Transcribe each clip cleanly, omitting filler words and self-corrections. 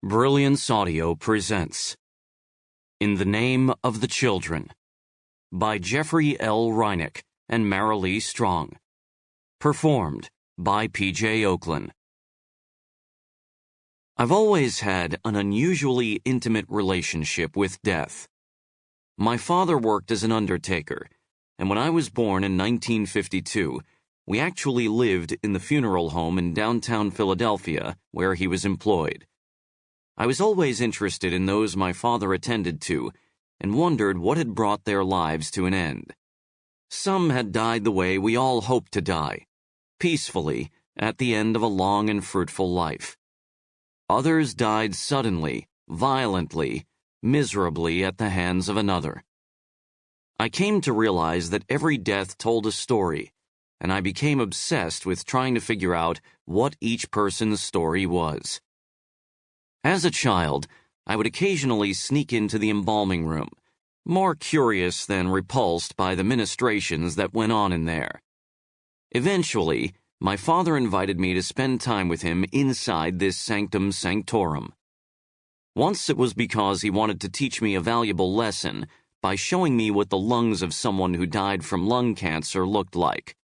Brilliance Audio presents In the Name of the Children by Jeffrey L. Rinek and Marilee Strong. Performed by P.J. Oakland. I've always had an unusually intimate relationship with death. My father worked as an undertaker, and when I was born in 1952, we actually lived in the funeral home in downtown Philadelphia where he was employed. I was always interested in those my father attended to and wondered what had brought their lives to an end. Some had died the way we all hope to die, peacefully at the end of a long and fruitful life. Others died suddenly, violently, miserably at the hands of another. I came to realize that every death told a story, and I became obsessed with trying to figure out what each person's story was. As a child, I would occasionally sneak into the embalming room, more curious than repulsed by the ministrations that went on in there. Eventually, my father invited me to spend time with him inside this sanctum sanctorum. Once it was because he wanted to teach me a valuable lesson by showing me what the lungs of someone who died from lung cancer looked like.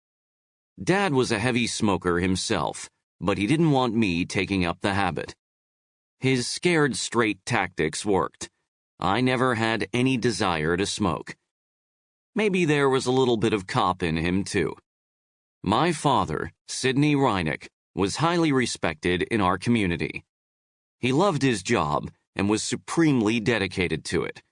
Dad was a heavy smoker himself, but he didn't want me taking up the habit. His scared straight tactics worked. I never had any desire to smoke. Maybe there was a little bit of cop in him, too. My father, Sidney Rinek, was highly respected in our community. He loved his job and was supremely dedicated to it.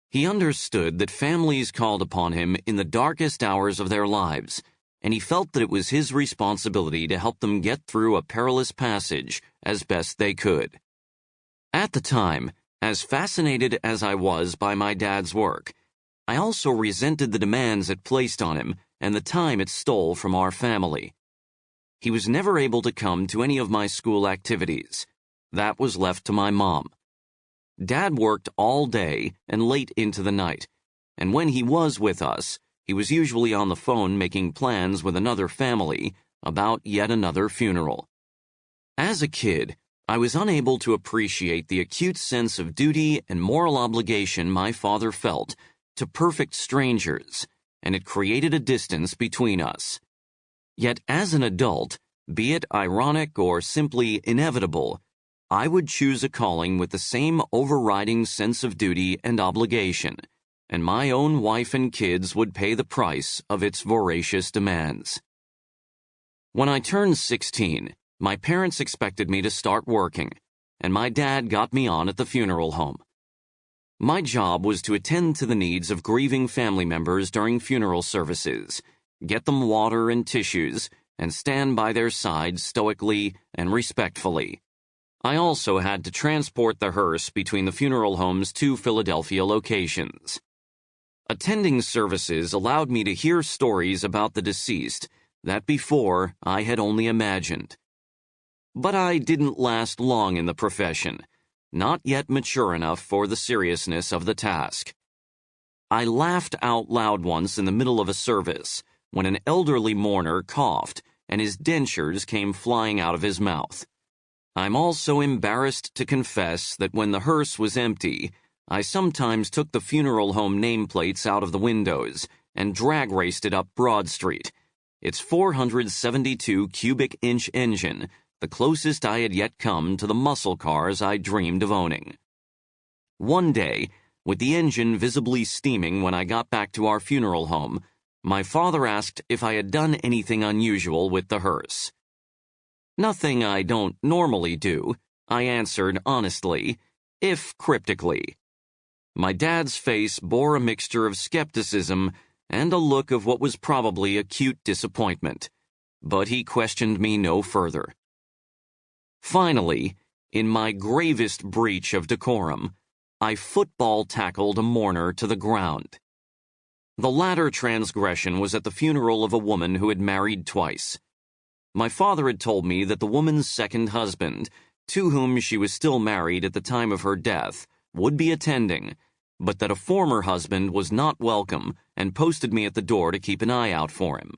He understood that families called upon him in the darkest hours of their lives, and he felt that it was his responsibility to help them get through a perilous passage as best they could. At the time, as fascinated as I was by my dad's work, I also resented the demands it placed on him and the time it stole from our family. He was never able to come to any of my school activities. That was left to my mom. Dad worked all day and late into the night, and when he was with us, he was usually on the phone making plans with another family about yet another funeral. As a kid, I was unable to appreciate the acute sense of duty and moral obligation my father felt to perfect strangers, and it created a distance between us. Yet as an adult, be it ironic or simply inevitable, I would choose a calling with the same overriding sense of duty and obligation, and my own wife and kids would pay the price of its voracious demands. When I turned 16, my parents expected me to start working, and my dad got me on at the funeral home. My job was to attend to the needs of grieving family members during funeral services, get them water and tissues, and stand by their side stoically and respectfully. I also had to transport the hearse between the funeral home's two Philadelphia locations. Attending services allowed me to hear stories about the deceased that before I had only imagined. But I didn't last long in the profession, not yet mature enough for the seriousness of the task. I laughed out loud once in the middle of a service when an elderly mourner coughed and his dentures came flying out of his mouth. I'm also embarrassed to confess that when the hearse was empty, I sometimes took the funeral home nameplates out of the windows and drag raced it up Broad Street, its 472 cubic inch engine, the closest I had yet come to the muscle cars I dreamed of owning. One day, with the engine visibly steaming when I got back to our funeral home, my father asked if I had done anything unusual with the hearse. Nothing I don't normally do, I answered honestly, if cryptically. My dad's face bore a mixture of skepticism and a look of what was probably acute disappointment, but he questioned me no further. Finally, in my gravest breach of decorum, I football tackled a mourner to the ground. The latter transgression was at the funeral of a woman who had married twice. My father had told me that the woman's second husband, to whom she was still married at the time of her death, would be attending, but that a former husband was not welcome and posted me at the door to keep an eye out for him.